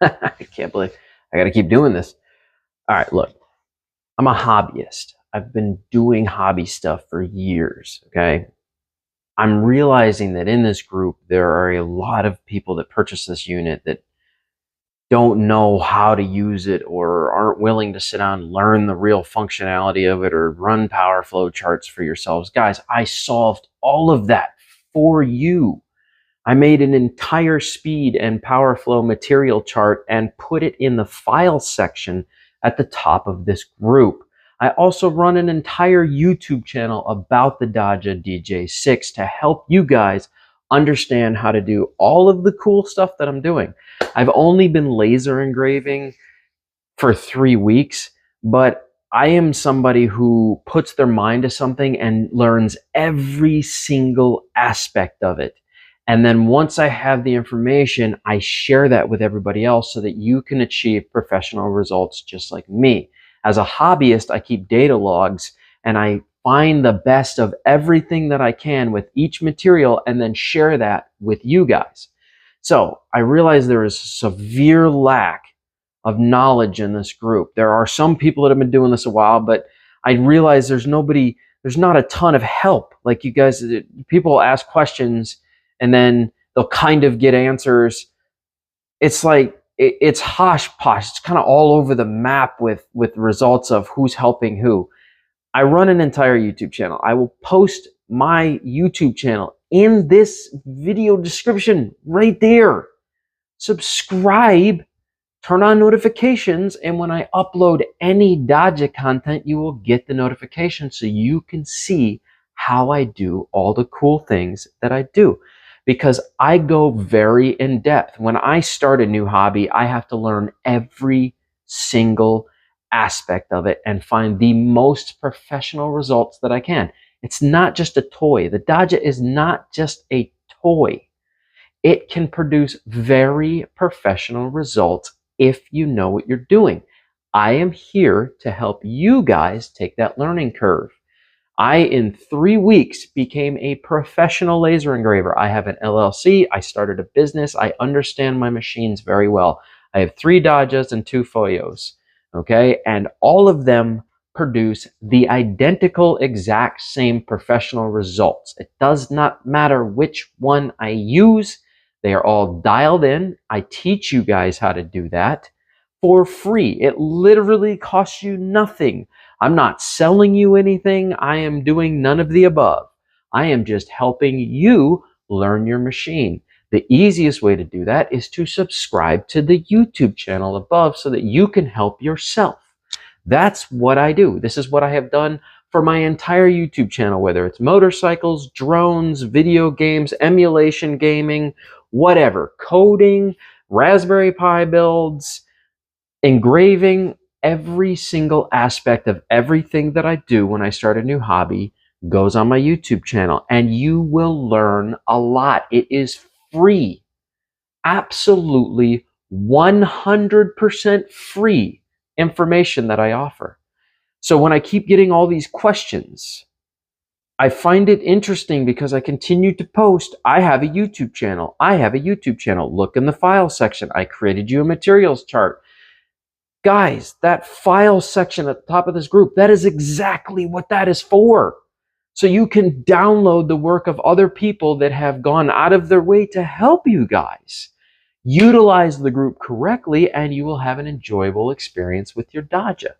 I can't believe I got to keep doing this. All right, look, I'm a hobbyist. I've been doing hobby stuff for years, okay? I'm realizing that in this group, there are a lot of people that purchase this unit that don't know how to use it or aren't willing to sit down and learn the real functionality of it or run power flow charts for yourselves. Guys, I solved all of that for you. I made an entire speed and power flow material chart and put it in the file section at the top of this group. I also run an entire YouTube channel about the DAJA DJ6 to help you guys understand how to do all of the cool stuff that I'm doing. I've only been laser engraving for 3 weeks, but I am somebody who puts their mind to something and learns every single aspect of it. And then once I have the information, I share that with everybody else so that you can achieve professional results just like me. As a hobbyist, I keep data logs and I find the best of everything that I can with each material and then share that with you guys. So I realize there is a severe lack of knowledge in this group. There are some people that have been doing this a while, but I realize there's not a ton of help. Like you guys, people ask questions and then they'll kind of get answers. It's like, it's hosh-posh. It's kind of all over the map with results of who's helping who. I run an entire YouTube channel. I will post my YouTube channel in this video description right there. Subscribe, turn on notifications, and when I upload any DAJA content, you will get the notification so you can see how I do all the cool things that I do. Because I go very in depth. When I start a new hobby, I have to learn every single aspect of it and find the most professional results that I can. It's not just a toy. The DAJA is not just a toy. It can produce very professional results if you know what you're doing. I am here to help you guys take that learning curve. I, in 3 weeks, became a professional laser engraver. I have an LLC. I started a business. I understand my machines very well. I have 3 DAJAs and 2 Foyos, okay? And all of them produce the identical, exact same professional results. It does not matter which one I use. They are all dialed in. I teach you guys how to do that for free. It literally costs you nothing. I'm not selling you anything. I am doing none of the above. I am just helping you learn your machine. The easiest way to do that is to subscribe to the YouTube channel above so that you can help yourself. That's what I do. This is what I have done for my entire YouTube channel, whether it's motorcycles, drones, video games, emulation gaming, whatever, coding, Raspberry Pi builds, engraving. Every single aspect of everything that I do when I start a new hobby goes on my YouTube channel, and you will learn a lot. It is free, absolutely 100% free information that I offer. So when I keep getting all these questions, I find it interesting because I continue to post. I have a YouTube channel. I have a YouTube channel. Look in the file section. I created you a materials chart. Guys, that file section at the top of this group, that is exactly what that is for. So you can download the work of other people that have gone out of their way to help you guys. Utilize the group correctly and you will have an enjoyable experience with your DAJA.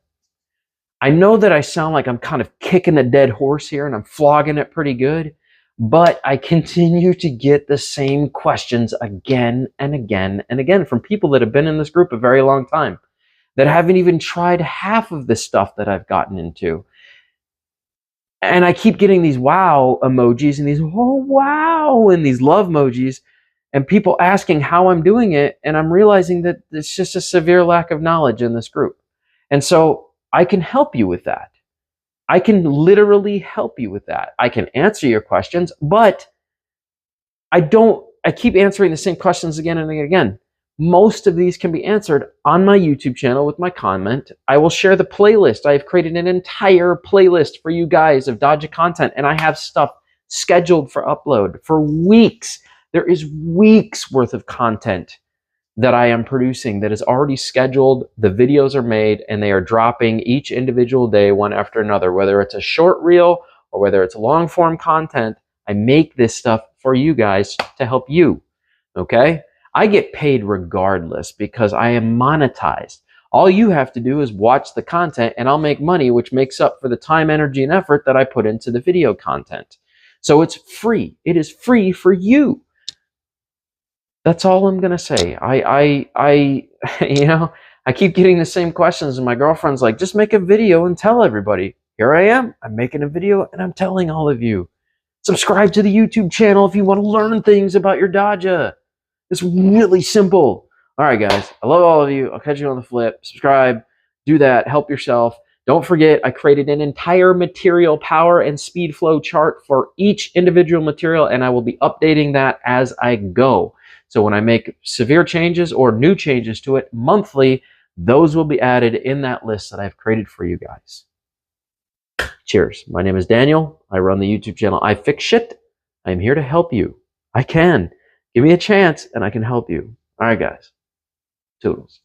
I know that I sound like I'm kind of kicking a dead horse here and I'm flogging it pretty good, but I continue to get the same questions again and again and again from people that have been in this group a very long time, that haven't even tried half of the stuff that I've gotten into. And I keep getting these wow emojis and these oh wow and these love emojis and people asking how I'm doing it, and I'm realizing that it's just a severe lack of knowledge in this group. And so I can help you with that. I can literally help you with that. I can answer your questions, but I keep answering the same questions again and again. Most of these can be answered on my YouTube channel with my comment. I will share the playlist. I have created an entire playlist for you guys of DAJA content, and I have stuff scheduled for upload for weeks. There is weeks worth of content that I am producing that is already scheduled. The videos are made and they are dropping each individual day, one after another, whether it's a short reel or whether it's long form content. I make this stuff for you guys to help you. Okay? I get paid regardless because I am monetized. All you have to do is watch the content and I'll make money, which makes up for the time, energy, and effort that I put into the video content. So it's free. It is free for you. That's all I'm going to say. You know, I keep getting the same questions and my girlfriend's like, just make a video and tell everybody. Here I am. I'm making a video and I'm telling all of you. Subscribe to the YouTube channel if you want to learn things about your DAJA. It's really simple. All right, guys. I love all of you. I'll catch you on the flip. Subscribe. Do that. Help yourself. Don't forget, I created an entire material power and speed flow chart for each individual material, and I will be updating that as I go. So when I make severe changes or new changes to it monthly, those will be added in that list that I've created for you guys. Cheers. My name is Daniel. I run the YouTube channel I Fix Shit. I'm here to help you. I can. Give me a chance and I can help you. All right, guys. Toodles.